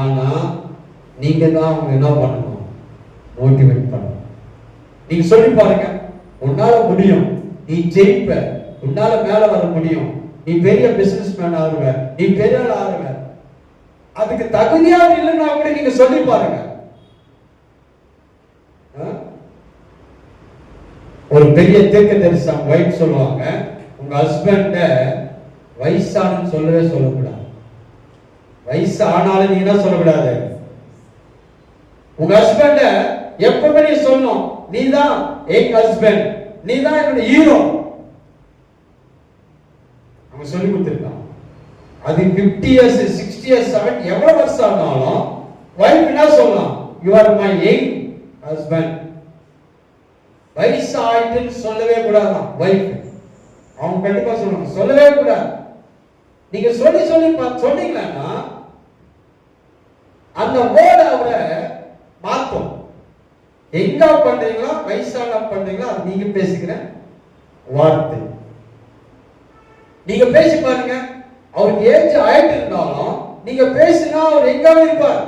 ஆனா நீங்க தான் அவங்க என்ன பண்ணணும், மோட்டிவேட் பண்ணணும். நீங்க சொல்லி பாருங்க, உன்னால முடியும், நீ ஜெயிப்ப, உன்னால மேல வர முடியும், நீ பெரிய பிசினஸ் மேன் ஆகுவ, நீ பெரிய ஆள் ஆகுவ. அதுக்கு தகுதியா இல்லைன்னா கூட நீங்க சொல்லி பாருங்க. ஒரு பெரிய தீர்க்கதரிசி வைஃப் சொல்லுவாங்க, உங்க ஹஸ்பண்ட வயசானு சொல்லவே சொல்லக்கூடாது. வயசு ஆனாலும் நீங்க என்ன சொல்லக்கூடாது, உங்க ஹஸ்பண்ட எப்பவுமே நீ சொல்லணும், நீதான் எங்க ஹஸ்பண்ட், நீதான் என்னோட ஹீரோ. அவங்க சொல்லி கொடுத்திருக்காங்க. அது 50 இயர்ஸ் 60 இயர்ஸ் 70 எவ்வளவு வருஷம் ஆனாலும் வைஃப் என்ன சொல்லலாம், you are my young husband. வயசு ஆயிட்டுன்னு சொல்லவே கூடாதான் வைஃப். அவங்க கண்டிப்பா சொல்லணும், சொல்லவே கூடாது. நீங்க சொல்லி சொல்லி சொன்னீங்கன்னா அந்த வேர்ட் அவரை மாத்தும். எங்க பண்றீங்களா, வயசான பண்றீங்களா, அது நீங்க பேசிக்கிற வார்த்தை. நீங்க பேசி பாருங்க, அவருக்கு ஏஜ் ஆயிட்டு இருந்தாலும் நீங்க பேசினா அவர் எங்காவே இருப்பார்.